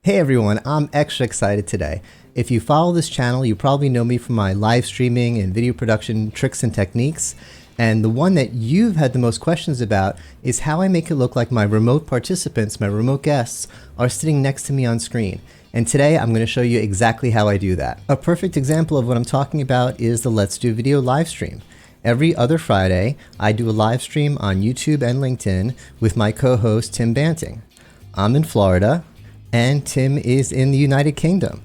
Hey everyone, I'm extra excited today. If you follow this channel, you probably know me from my live streaming and video production tricks and techniques. And the one that you've had the most questions about is how I make it look like my remote participants, my remote guests, are sitting next to me on screen. And today I'm going to show you exactly how I do that. A perfect example of what I'm talking about is the Let's Do Video live stream. Every other Friday, I do a live stream on YouTube and LinkedIn with my co-host Tim Banting. I'm in Florida, and Tim is in the United Kingdom.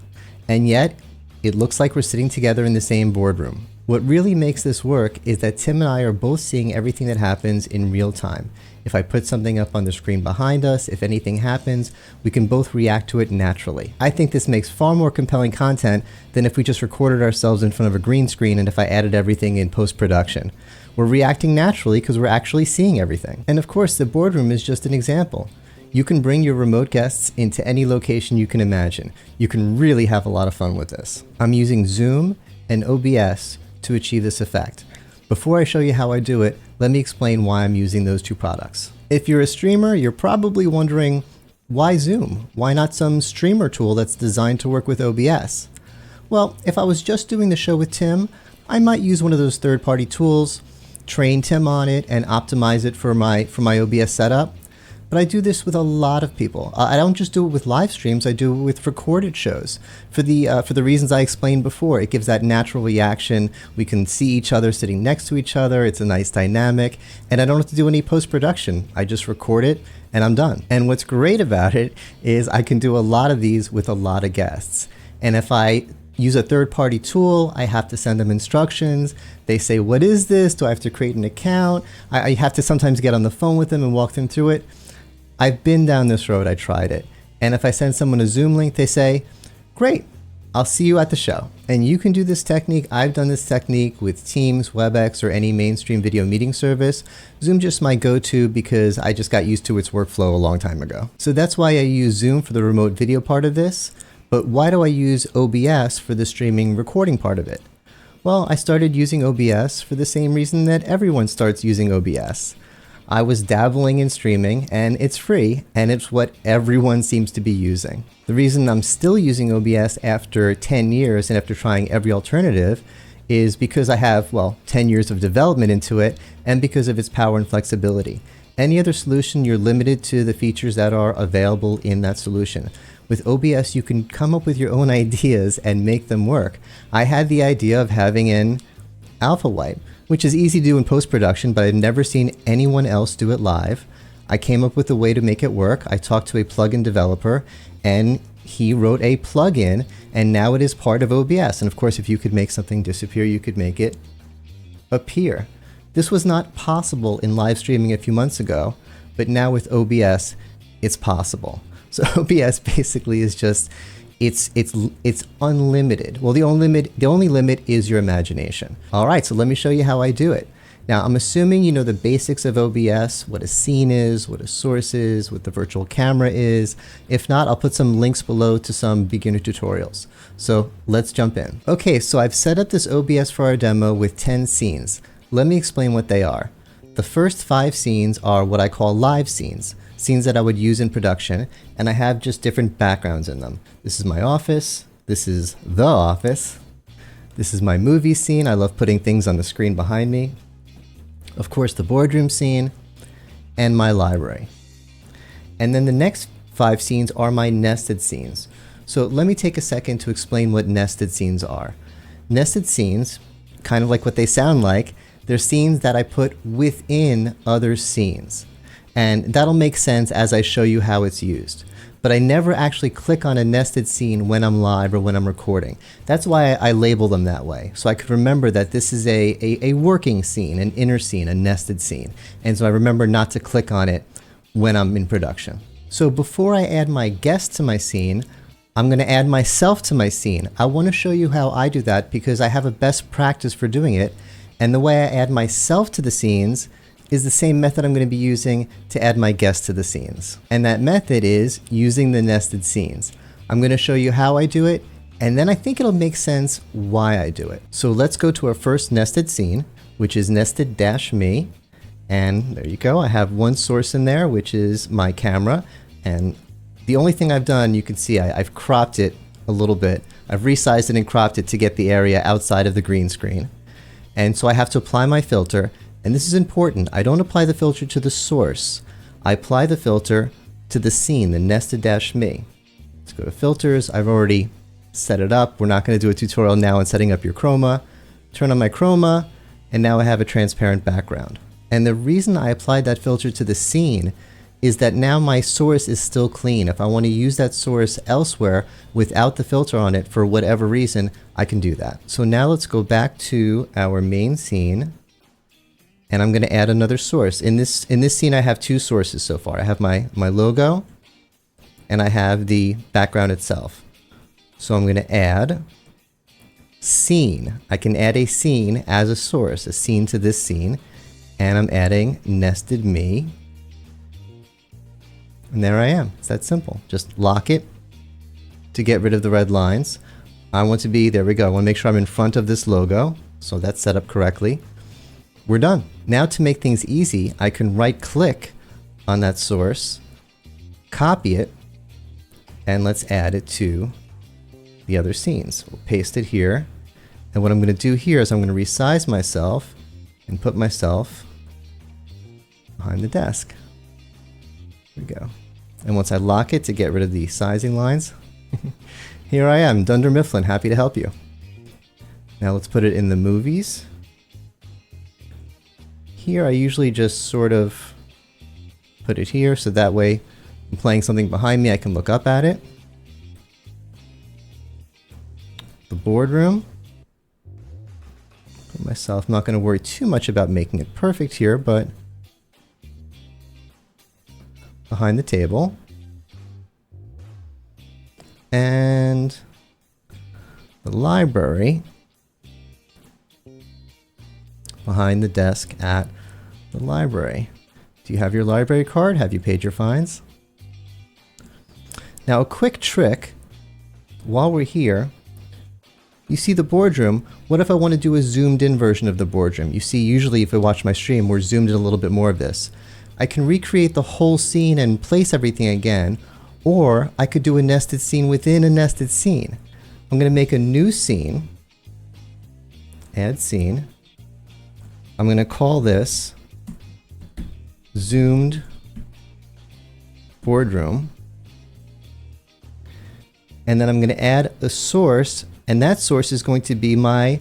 And yet, it looks like we're sitting together in the same boardroom. What really makes this work is that Tim and I are both seeing everything that happens in real time. If I put something up on the screen behind us, if anything happens, we can both react to it naturally. I think this makes far more compelling content than if we just recorded ourselves in front of a green screen and if I added everything in post-production. We're reacting naturally because we're actually seeing everything. And of course, the boardroom is just an example. You can bring your remote guests into any location you can imagine. You can really have a lot of fun with this. I'm using Zoom and OBS to achieve this effect. Before I show you how I do it, let me explain why I'm using those two products. If you're a streamer, you're probably wondering, why Zoom? Why not some streamer tool that's designed to work with OBS? Well, if I was just doing the show with Tim, I might use one of those third-party tools, train Tim on it, and optimize it for my OBS setup. But I do this with a lot of people. I don't just do it with live streams, I do it with recorded shows. For the reasons I explained before, it gives that natural reaction. We can see each other sitting next to each other. It's a nice dynamic. And I don't have to do any post-production. I just record it and I'm done. And what's great about it is I can do a lot of these with a lot of guests. And if I use a third-party tool, I have to send them instructions. They say, what is this? Do I have to create an account? I have to sometimes get on the phone with them and walk them through it. I've been down this road, I tried it. And if I send someone a Zoom link, they say, great, I'll see you at the show. And you can do this technique. I've done this technique with Teams, WebEx, or any mainstream video meeting service. Zoom just my go-to because I just got used to its workflow a long time ago. So that's why I use Zoom for the remote video part of this. But why do I use OBS for the streaming recording part of it? Well, I started using OBS for the same reason that everyone starts using OBS. I was dabbling in streaming, and it's free, and it's what everyone seems to be using. The reason I'm still using OBS after 10 years and after trying every alternative is because I have, 10 years of development into it, and because of its power and flexibility. Any other solution, you're limited to the features that are available in that solution. With OBS, you can come up with your own ideas and make them work. I had the idea of having an alpha wipe, which is easy to do in post-production, but I've never seen anyone else do it live. I came up with a way to make it work. I talked to a plugin developer, and he wrote a plugin, and now it is part of OBS. And of course, if you could make something disappear, you could make it appear. This was not possible in live streaming a few months ago, but now with OBS, it's possible. So OBS basically is just, it's unlimited. Well, the only limit is your imagination. All right, so let me show you how I do it. Now, I'm assuming you know the basics of OBS, what a scene is, what a source is, what the virtual camera is. If not, I'll put some links below to some beginner tutorials. So let's jump in. Okay, so I've set up this OBS for our demo with 10 scenes. Let me explain what they are. The first 5 scenes are what I call live scenes. Scenes that I would use in production, and I have just different backgrounds in them. This is my office, this is the office, this is my movie scene. I love putting things on the screen behind me. Of course, the boardroom scene, and my library. And then the next 5 scenes are my nested scenes. So let me take a second to explain what nested scenes are. Nested scenes, kind of like what they sound like, they're scenes that I put within other scenes. And that'll make sense as I show you how it's used. But I never actually click on a nested scene when I'm live or when I'm recording. That's why I label them that way. So I could remember that this is a working scene, an inner scene, a nested scene. And so I remember not to click on it when I'm in production. So before I add my guest to my scene, I'm going to add myself to my scene. I want to show you how I do that because I have a best practice for doing it. And the way I add myself to the scenes is the same method I'm going to be using to add my guests to the scenes. And that method is using the nested scenes. I'm going to show you how I do it, and then I think it'll make sense why I do it. So let's go to our first nested scene, which is nested-me. And there you go. I have one source in there, which is my camera. And The only thing I've done, you can see I've cropped it a little bit. I've resized it and cropped it to get the area outside of the green screen. And so I have to apply my filter, and this is important. I don't apply the filter to the source. I apply the filter to the scene, the nested-me. Let's go to filters. I've already set it up. We're not going to do a tutorial now on setting up your chroma. Turn on my chroma, and now I have a transparent background. And the reason I applied that filter to the scene is that now my source is still clean. If I want to use that source elsewhere without the filter on it for whatever reason, I can do that. So now let's go back to our main scene, and I'm going to add another source. In this scene, I have two sources so far. I have my logo, and I have the background itself. So I'm going to add scene. I can add a scene as a source, a scene to this scene, and I'm adding nested me. And there I am. It's that simple. Just lock it to get rid of the red lines. I want to be, there we go. I want to make sure I'm in front of this logo. So that's set up correctly. We're done. Now to make things easy, I can right click on that source, copy it, and let's add it to the other scenes. We'll paste it here. And what I'm going to do here is I'm going to resize myself and put myself behind the desk. There we go. And once I lock it to get rid of the sizing lines, here I am, Dunder Mifflin, happy to help you. Now let's put it in the movies. Here I usually just sort of put it here so that way I'm playing something behind me, I can look up at it. The boardroom. Put myself, I'm not going to worry too much about making it perfect here, but behind the table. And the library behind the desk at the library. Do you have your library card? Have you paid your fines? Now a quick trick, while we're here, you see the boardroom. What if I want to do a zoomed in version of the boardroom? You see, usually if I watch my stream, we're zoomed in a little bit more of this. I can recreate the whole scene and place everything again, or I could do a nested scene within a nested scene. I'm going to make a new scene, add scene. I'm going to call this zoomed boardroom. And then I'm going to add a source, and that source is going to be my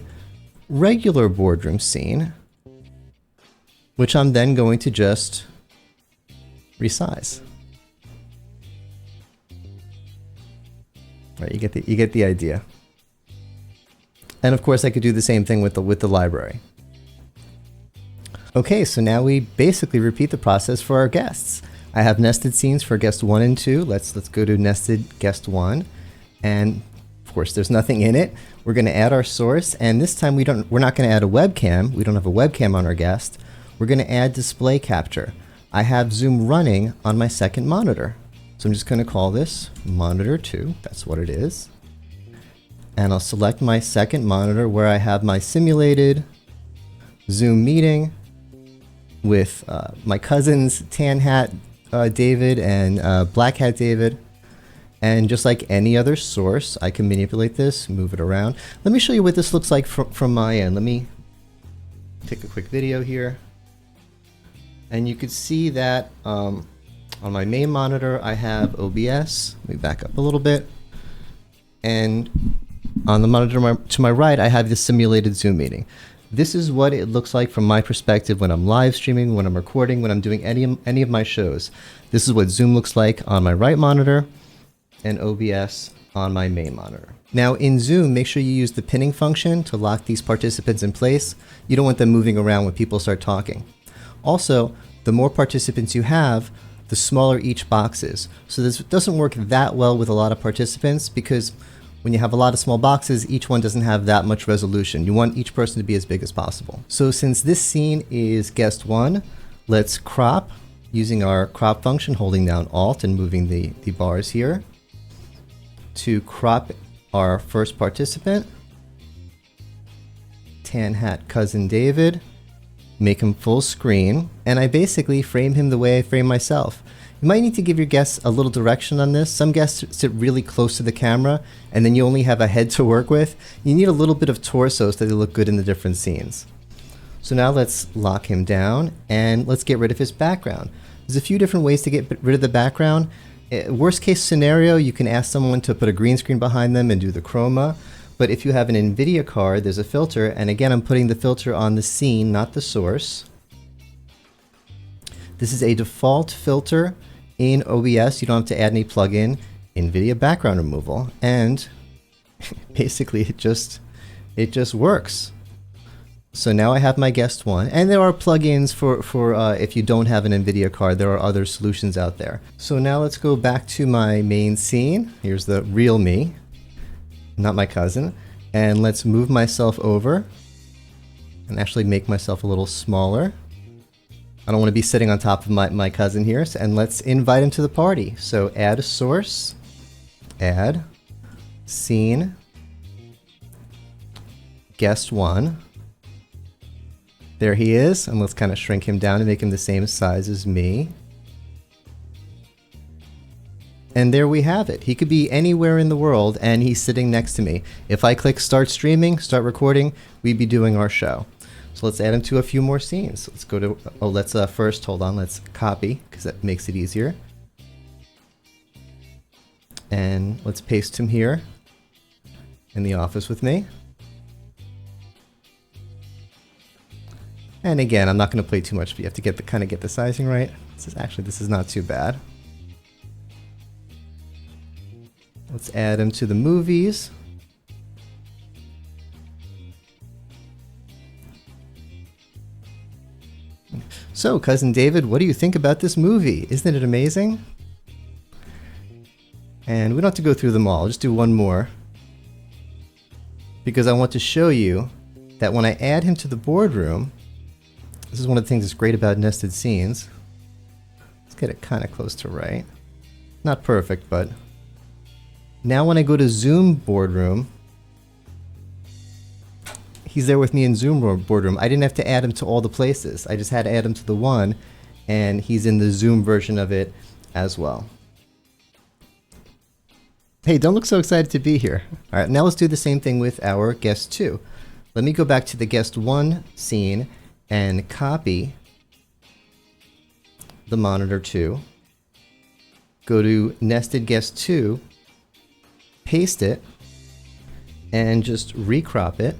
regular boardroom scene, which I'm then going to just resize. Right, you get the idea. And of course I could do the same thing with the library. Okay, so now we basically repeat the process for our guests. I have nested scenes for guest 1 and 2. Let's go to nested guest 1. And of course there's nothing in it. We're going to add our source, and this time we're not going to add a webcam. We don't have a webcam on our guest. We're going to add display capture. I have Zoom running on my second monitor. So I'm just going to call this monitor 2. That's what it is. And I'll select my second monitor where I have my simulated Zoom meeting with my cousins, Tan Hat David and Black Hat David. And just like any other source, I can manipulate this, move it around. Let me show you what this looks like from my end. Let me take a quick video here. And you could see that on my main monitor, I have OBS. Let me back up a little bit. And on the monitor to my right, I have the simulated Zoom meeting. This is what it looks like from my perspective when I'm live streaming, when I'm recording, when I'm doing any of my shows. This is what Zoom looks like on my right monitor and OBS on my main monitor. Now in Zoom, make sure you use the pinning function to lock these participants in place. You don't want them moving around when people start talking. Also, the more participants you have, the smaller each box is. So this doesn't work that well with a lot of participants because when you have a lot of small boxes, each one doesn't have that much resolution. You want each person to be as big as possible. So since this scene is guest 1, let's crop using our crop function, holding down Alt and moving the bars here to crop our first participant, Tan Hat Cousin David. Make him full screen, and I basically frame him the way I frame myself. You might need to give your guests a little direction on this. Some guests sit really close to the camera, and then you only have a head to work with. You need a little bit of torso so they look good in the different scenes. So now let's lock him down, and let's get rid of his background. There's a few different ways to get rid of the background. Worst case scenario, you can ask someone to put a green screen behind them and do the chroma. But if you have an NVIDIA card, there's a filter, and again, I'm putting the filter on the scene, not the source. This is a default filter in OBS. You don't have to add any plugin. NVIDIA background removal, and basically it just works. So now I have my guest one, and there are plugins for if you don't have an NVIDIA card. There are other solutions out there. So now let's go back to my main scene. Here's the real me, not my cousin, and let's move myself over and actually make myself a little smaller. I don't want to be sitting on top of my cousin here, and let's invite him to the party. So add a source, add, scene, guest one. There he is, and let's kind of shrink him down and make him the same size as me. And there we have it. He could be anywhere in the world, and he's sitting next to me. If I click start streaming, start recording, we'd be doing our show. So let's add him to a few more scenes. Let's go to, let's first, hold on, let's copy, because that makes it easier. And let's paste him here in the office with me. And again, I'm not going to play too much, but you have to get the sizing right. This is not too bad. Let's add him to the movies. So, Cousin David, what do you think about this movie? Isn't it amazing? And we don't have to go through them all. I'll just do one more, because I want to show you that when I add him to the boardroom, this is one of the things that's great about nested scenes. Let's get it kind of close to right. Not perfect, but now when I go to Zoom boardroom, he's there with me in Zoom boardroom. I didn't have to add him to all the places. I just had to add him to the one, and he's in the Zoom version of it as well. Hey, don't look so excited to be here. All right, now let's do the same thing with our guest 2. Let me go back to the guest 1 scene and copy the monitor 2. Go to nested guest 2, paste it, and just recrop it.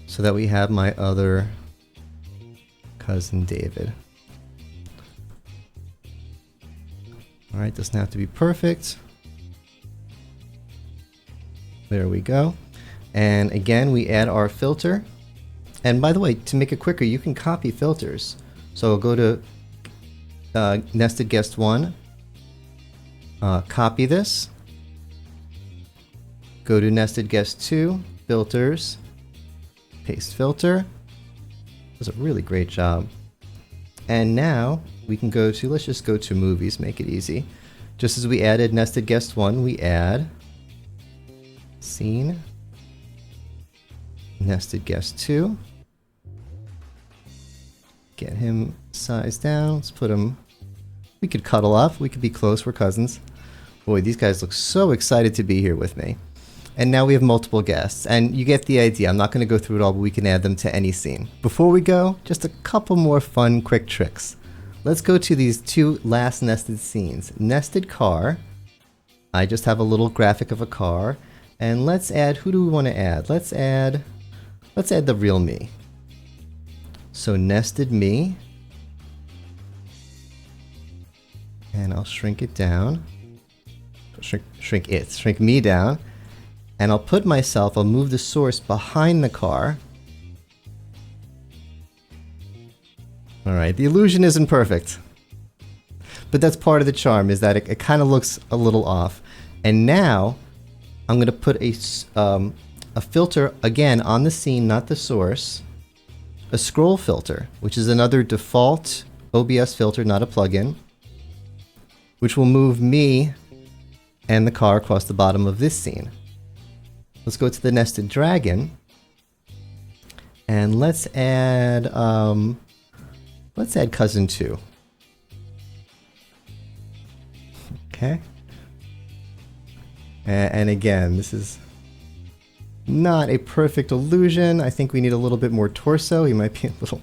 So that we have my other cousin David. All right, doesn't have to be perfect. There we go. And again, we add our filter. And by the way, to make it quicker, you can copy filters. So I'll go to nested guest 1, copy this, go to nested guest 2, filters, paste filter. Does a really great job. And now we can go to, let's just go to movies, make it easy. Just as we added nested guest 1, we add scene, nested guest 2. Get him sized down. Let's put him, we could cuddle up, we could be close, we're cousins. Boy, these guys look so excited to be here with me. And now we have multiple guests, and you get the idea. I'm not going to go through it all, but we can add them to any scene. Before we go, just a couple more fun, quick tricks. Let's go to these 2 last nested scenes. Nested car. I just have a little graphic of a car. And let's add, who do we want to add? Let's add the real me. So nested me. And I'll shrink it down. Shrink me down. And I'll put myself, I'll move the source behind the car. All right, the illusion isn't perfect. But that's part of the charm, is that it kind of looks a little off. And now I'm going to put a filter, again, on the scene, not the source. A scroll filter, which is another default OBS filter, not a plugin, which will move me and the car across the bottom of this scene. Let's go to the nested dragon, And let's add cousin 2. Okay. And again, this is not a perfect illusion. I think we need a little bit more torso. He might be a little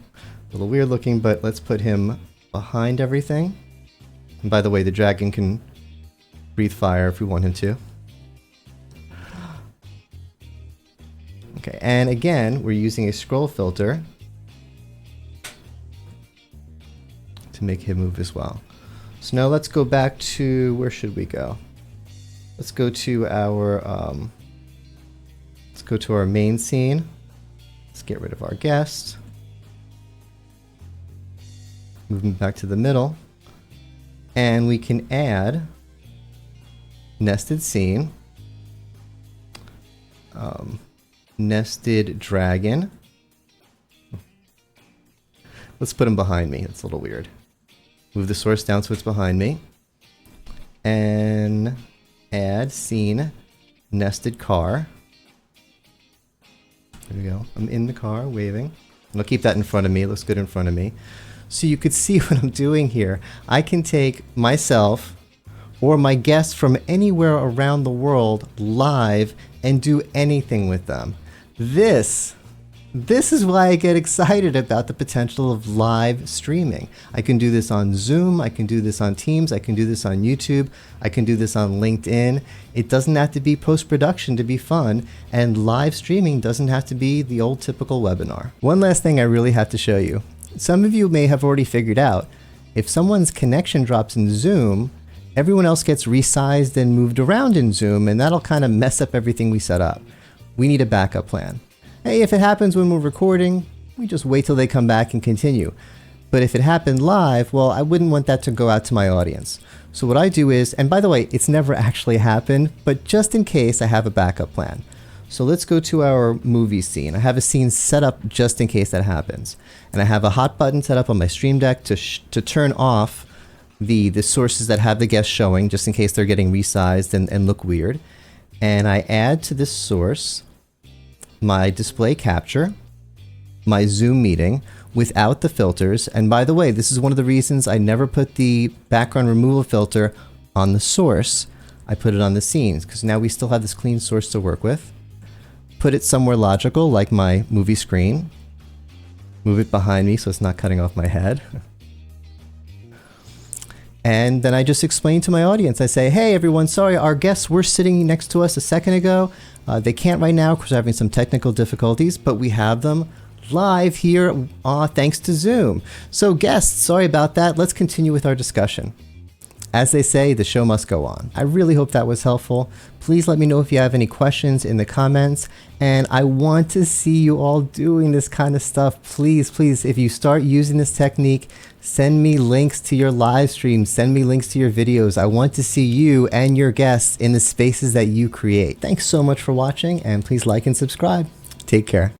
weird looking, but let's put him behind everything. And by the way, the dragon can breathe fire if we want him to. Okay, and again, we're using a scroll filter to make him move as well. So now let's go back to, where should we go? Let's go to our main scene. Let's get rid of our guest. Move him back to the middle. And we can add nested scene, nested dragon. Let's put him behind me. It's a little weird. Move the source down so it's behind me. And add scene nested car. There we go. I'm in the car waving. And I'll keep that in front of me. It looks good in front of me. So you could see what I'm doing here. I can take myself or my guests from anywhere around the world live and do anything with them. This is why I get excited about the potential of live streaming. I can do this on Zoom, I can do this on Teams, I can do this on YouTube, I can do this on LinkedIn. It doesn't have to be post-production to be fun, and live streaming doesn't have to be the old typical webinar. One last thing I really have to show you. Some of you may have already figured out, if someone's connection drops in Zoom, everyone else gets resized and moved around in Zoom, and that'll kind of mess up everything we set up. We need a backup plan. Hey, if it happens when we're recording, we just wait till they come back and continue. But if it happened live, well, I wouldn't want that to go out to my audience. So what I do is, and by the way, it's never actually happened, but just in case, I have a backup plan. So let's go to our movie scene. I have a scene set up just in case that happens. And I have a hot button set up on my Stream Deck to turn off the sources that have the guests showing, just in case they're getting resized and look weird. And I add to this source my display capture, my Zoom meeting without the filters. And by the way, this is one of the reasons I never put the background removal filter on the source. I put it on the scenes, because now we still have this clean source to work with. Put it somewhere logical, like my movie screen. Move it behind me so it's not cutting off my head. And then I just explain to my audience. I say, hey everyone, sorry, our guests were sitting next to us a second ago. They can't right now because they're having some technical difficulties, but we have them live here thanks to Zoom. So guests, sorry about that. Let's continue with our discussion. As they say, the show must go on. I really hope that was helpful. Please let me know if you have any questions in the comments. And I want to see you all doing this kind of stuff. Please, please, if you start using this technique, send me links to your live streams, send me links to your videos. I want to see you and your guests in the spaces that you create. Thanks so much for watching, and please like and subscribe. Take care.